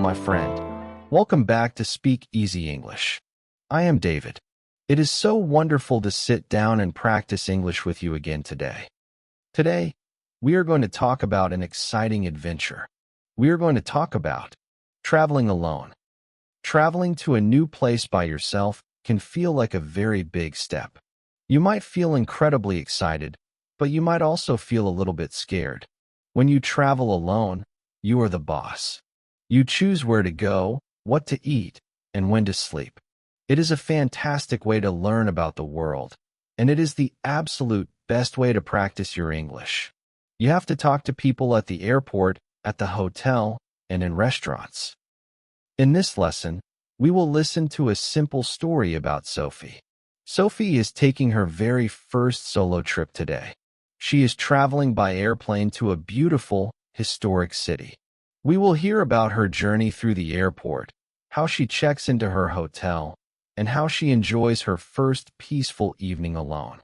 my friend. Welcome back to Speak Easy English. I am David. It is so wonderful to sit down and practice English with you again today. Today, we are going to talk about an exciting adventure. We are going to talk about traveling alone. Traveling to a new place by yourself can feel like a very big step. You might feel incredibly excited, but you might also feel a little bit scared. When you travel alone, you are the boss. You choose where to go, what to eat, and when to sleep. It is a fantastic way to learn about the world, and it is the absolute best way to practice your English. You have to talk to people at the airport, at the hotel, and in restaurants. In this lesson, we will listen to a simple story about Sophie. Sophie is taking her very first solo trip today. She is traveling by airplane to a beautiful, historic city. We will hear about her journey through the airport, how she checks into her hotel, and how she enjoys her first peaceful evening alone.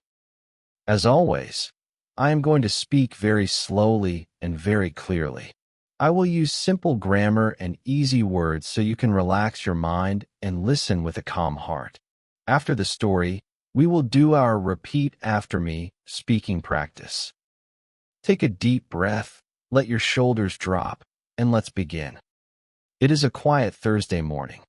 As always, I am going to speak very slowly and very clearly. I will use simple grammar and easy words so you can relax your mind and listen with a calm heart. After the story, we will do our repeat after me speaking practice. Take a deep breath, let your shoulders drop, and let's begin. It is a quiet Thursday morning.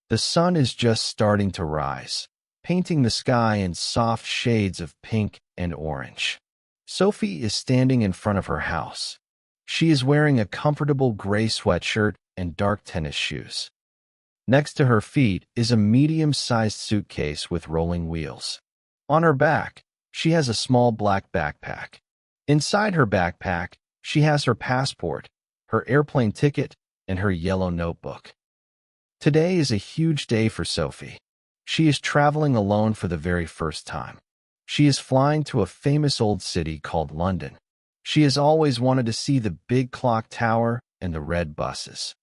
The sun is just starting to rise, painting the sky in soft shades of pink and orange. Sophie is standing in front of her house. She is wearing a comfortable gray sweatshirt and dark tennis shoes. Next to her feet is a medium-sized suitcase with rolling wheels. On her back, she has a small black backpack. Inside her backpack, she has her passport, her airplane ticket, and her yellow notebook. Today is a huge day for Sophie. She is traveling alone for the very first time. She is flying to a famous old city called London. She has always wanted to see the big clock tower and the red buses.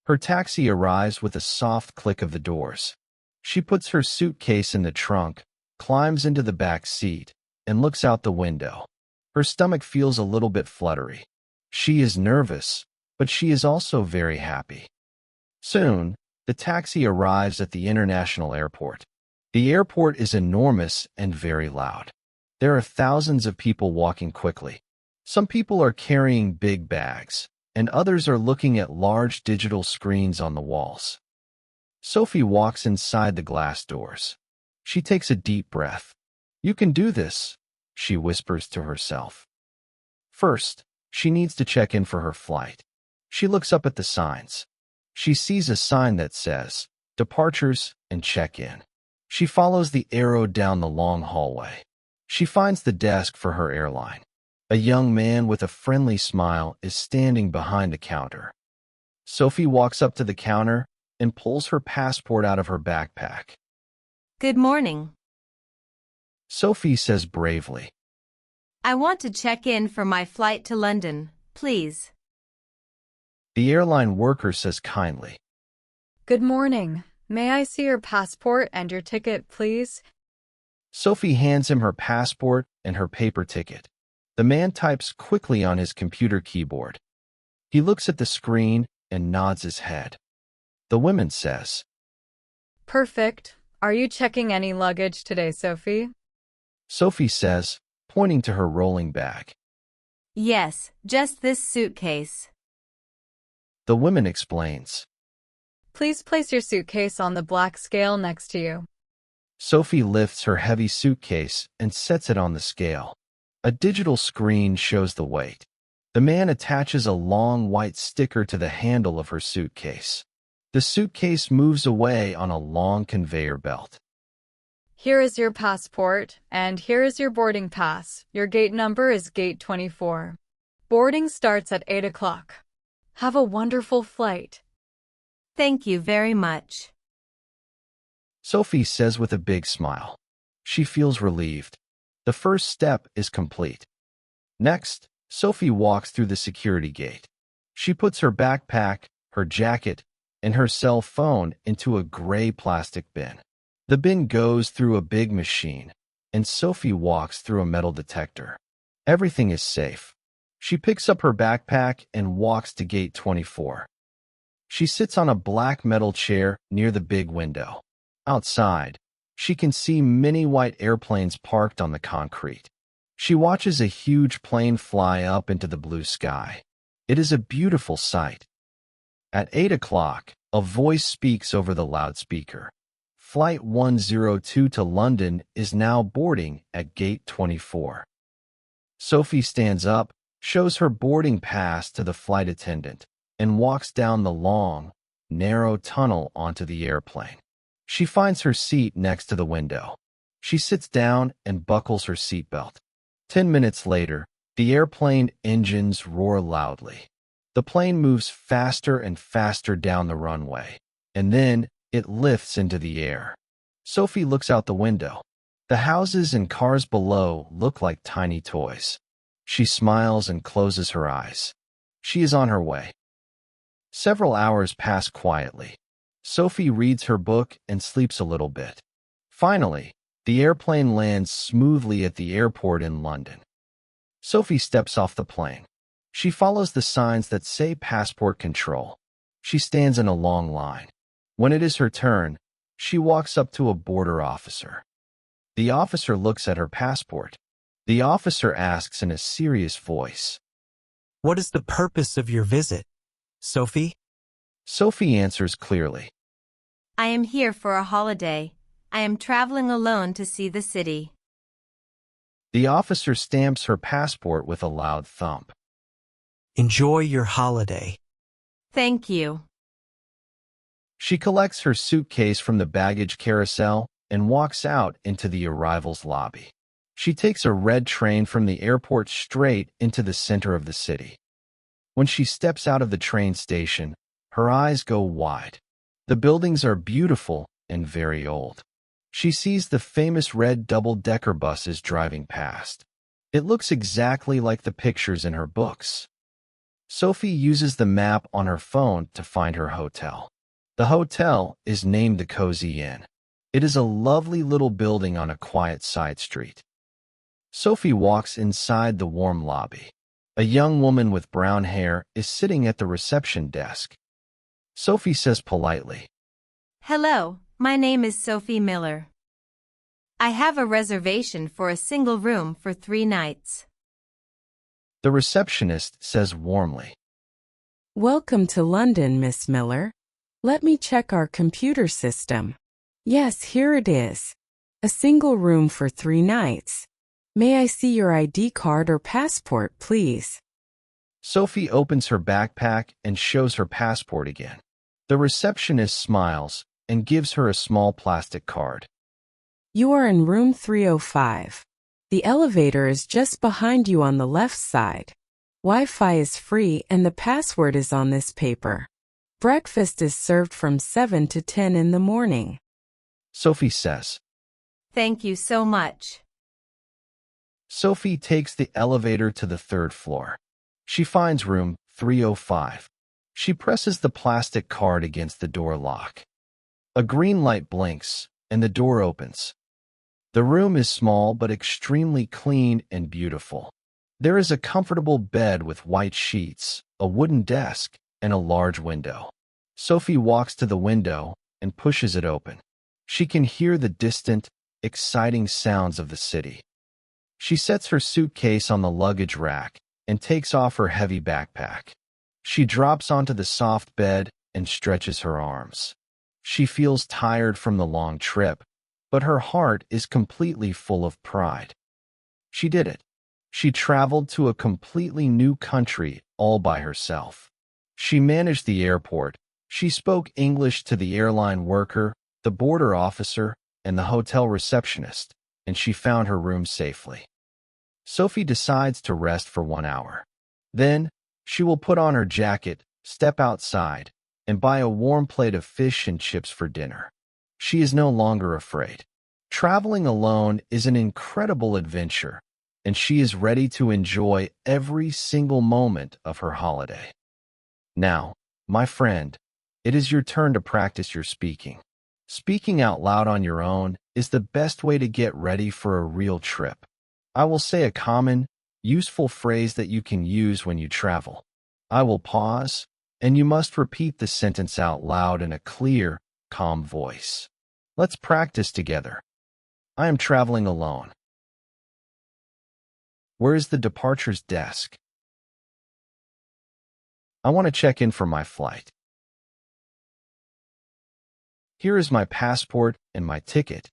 Her taxi arrives with a soft click of the doors. She puts her suitcase in the trunk, climbs into the back seat, and looks out the window. Her stomach feels a little bit fluttery. She is nervous, but she is also very happy. Soon, the taxi arrives at the international airport. The airport is enormous and very loud. There are thousands of people walking quickly. Some people are carrying big bags, and others are looking at large digital screens on the walls. Sophie walks inside the glass doors. She takes a deep breath. "You can do this," she whispers to herself. First, she needs to check in for her flight. She looks up at the signs. She sees a sign that says, "Departures and check-in." She follows the arrow down the long hallway. She finds the desk for her airline. A young man with a friendly smile is standing behind the counter. Sophie walks up to the counter and pulls her passport out of her backpack. Good morning. Sophie says bravely, I want to check in for my flight to London, please. The airline worker says kindly, Good morning. May I see your passport and your ticket, please? Sophie hands him her passport and her paper ticket. The man types quickly on his computer keyboard. He looks at the screen and nods his head. The woman says, Perfect. Are you checking any luggage today, Sophie? Sophie says, pointing to her rolling bag. Yes, just this suitcase. The woman explains. Please place your suitcase on the black scale next to you. Sophie lifts her heavy suitcase and sets it on the scale. A digital screen shows the weight. The man attaches a long white sticker to the handle of her suitcase. The suitcase moves away on a long conveyor belt. Here is your passport, and here is your boarding pass. Your gate number is gate 24. Boarding starts at 8 o'clock. Have a wonderful flight. Thank you very much. Sophie says with a big smile. She feels relieved. The first step is complete. Next, Sophie walks through the security gate. She puts her backpack, her jacket, and her cell phone into a gray plastic bin. The bin goes through a big machine, and Sophie walks through a metal detector. Everything is safe. She picks up her backpack and walks to gate 24. She sits on a black metal chair near the big window. Outside, she can see many white airplanes parked on the concrete. She watches a huge plane fly up into the blue sky. It is a beautiful sight. At 8 o'clock, a voice speaks over the loudspeaker. Flight 102 to London is now boarding at gate 24. Sophie stands up, shows her boarding pass to the flight attendant, and walks down the long, narrow tunnel onto the airplane. She finds her seat next to the window. She sits down and buckles her seatbelt. 10 minutes later, the airplane engines roar loudly. The plane moves faster and faster down the runway, and then it lifts into the air. Sophie looks out the window. The houses and cars below look like tiny toys. She smiles and closes her eyes. She is on her way. Several hours pass quietly. Sophie reads her book and sleeps a little bit. Finally, the airplane lands smoothly at the airport in London. Sophie steps off the plane. She follows the signs that say passport control. She stands in a long line. When it is her turn, she walks up to a border officer. The officer looks at her passport. The officer asks in a serious voice, "What is the purpose of your visit, Sophie?" Sophie answers clearly. I am here for a holiday. I am traveling alone to see the city. The officer stamps her passport with a loud thump. "Enjoy your holiday." Thank you. She collects her suitcase from the baggage carousel and walks out into the arrivals lobby. She takes a red train from the airport straight into the center of the city. When she steps out of the train station, her eyes go wide. The buildings are beautiful and very old. She sees the famous red double-decker buses driving past. It looks exactly like the pictures in her books. Sophie uses the map on her phone to find her hotel. The hotel is named the Cozy Inn. It is a lovely little building on a quiet side street. Sophie walks inside the warm lobby. A young woman with brown hair is sitting at the reception desk. Sophie says politely, Hello, my name is Sophie Miller. I have a reservation for a single room for 3 nights. The receptionist says warmly, Welcome to London, Miss Miller. Let me check our computer system. Yes, here it is. A single room for 3 nights. May I see your ID card or passport, please? Sophie opens her backpack and shows her passport again. The receptionist smiles and gives her a small plastic card. You are in room 305. The elevator is just behind you on the left side. Wi-Fi is free and the password is on this paper. Breakfast is served from 7 to 10 in the morning. Sophie says. Thank you so much. Sophie takes the elevator to the 3rd floor. She finds room 305. She presses the plastic card against the door lock. A green light blinks, and the door opens. The room is small but extremely clean and beautiful. There is a comfortable bed with white sheets, a wooden desk, and a large window. Sophie walks to the window and pushes it open. She can hear the distant, exciting sounds of the city. She sets her suitcase on the luggage rack and takes off her heavy backpack. She drops onto the soft bed and stretches her arms. She feels tired from the long trip, but her heart is completely full of pride. She did it. She traveled to a completely new country all by herself. She managed the airport. She spoke English to the airline worker, the border officer, and the hotel receptionist, and she found her room safely. Sophie decides to rest for 1 hour. Then, she will put on her jacket, step outside, and buy a warm plate of fish and chips for dinner. She is no longer afraid. Traveling alone is an incredible adventure, and she is ready to enjoy every single moment of her holiday. Now, my friend, it is your turn to practice your speaking. Speaking out loud on your own is the best way to get ready for a real trip. I will say a common, useful phrase that you can use when you travel. I will pause, and you must repeat the sentence out loud in a clear, calm voice. Let's practice together. I am traveling alone. Where is the departure's desk? I want to check in for my flight. Here is my passport and my ticket.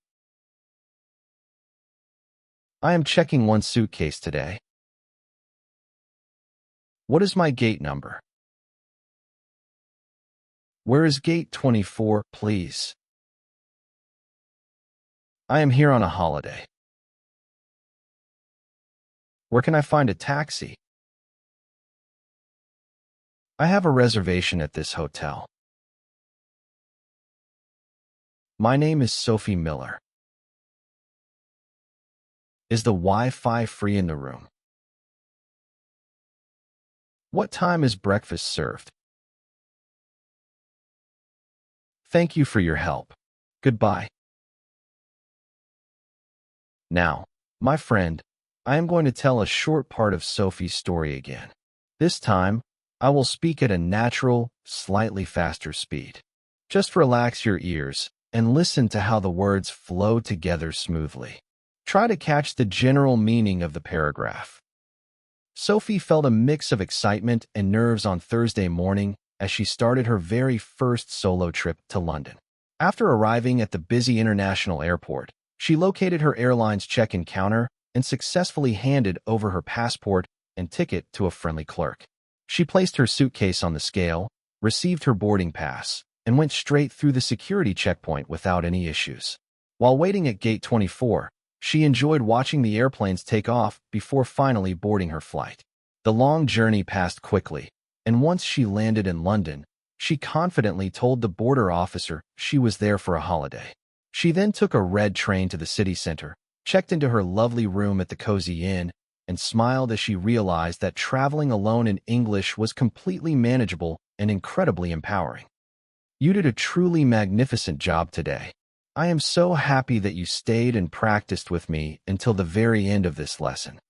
I am checking one suitcase today. What is my gate number? Where is gate 24, please? I am here on a holiday. Where can I find a taxi? I have a reservation at this hotel. My name is Sophie Miller. Is the Wi-Fi free in the room? What time is breakfast served? Thank you for your help. Goodbye. Now, my friend, I am going to tell a short part of Sophie's story again. This time, I will speak at a natural, slightly faster speed. Just relax your ears and listen to how the words flow together smoothly. Try to catch the general meaning of the paragraph. Sophie felt a mix of excitement and nerves on Thursday morning as she started her very first solo trip to London. After arriving at the busy international airport, she located her airline's check-in counter and successfully handed over her passport and ticket to a friendly clerk. She placed her suitcase on the scale, received her boarding pass, and went straight through the security checkpoint without any issues. While waiting at gate 24, she enjoyed watching the airplanes take off before finally boarding her flight. The long journey passed quickly, and once she landed in London, she confidently told the border officer she was there for a holiday. She then took a red train to the city center, checked into her lovely room at the Cozy Inn, and smiled as she realized that traveling alone in English was completely manageable and incredibly empowering. You did a truly magnificent job today. I am so happy that you stayed and practiced with me until the very end of this lesson.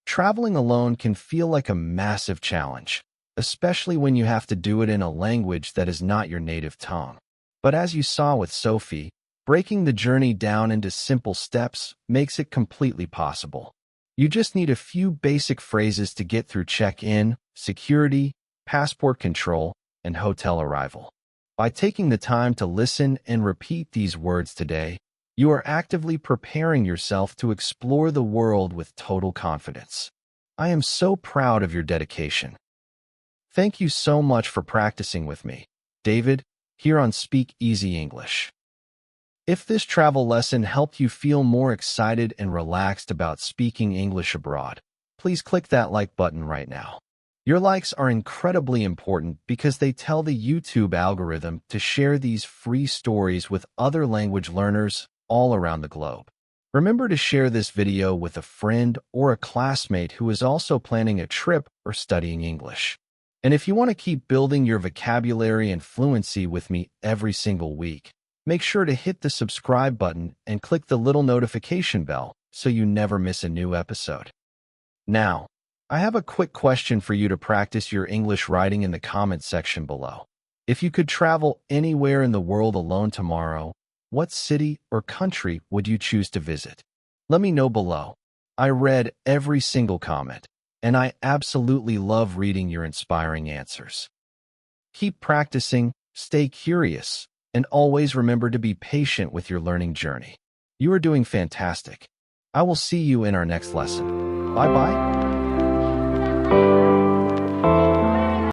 Traveling alone can feel like a massive challenge, especially when you have to do it in a language that is not your native tongue. But as you saw with Sophie, breaking the journey down into simple steps makes it completely possible. You just need a few basic phrases to get through check-in, security, passport control, and hotel arrival. By taking the time to listen and repeat these words today, you are actively preparing yourself to explore the world with total confidence. I am so proud of your dedication. Thank you so much for practicing with me, David, here on Speak Easy English. If this travel lesson helped you feel more excited and relaxed about speaking English abroad, please click that like button right now. Your likes are incredibly important because they tell the YouTube algorithm to share these free stories with other language learners all around the globe. Remember to share this video with a friend or a classmate who is also planning a trip or studying English. And if you want to keep building your vocabulary and fluency with me every single week, make sure to hit the subscribe button and click the little notification bell so you never miss a new episode. Now, I have a quick question for you to practice your English writing in the comment section below. If you could travel anywhere in the world alone tomorrow, what city or country would you choose to visit? Let me know below. I read every single comment, and I absolutely love reading your inspiring answers. Keep practicing, stay curious, and always remember to be patient with your learning journey. You are doing fantastic. I will see you in our next lesson. Bye-bye.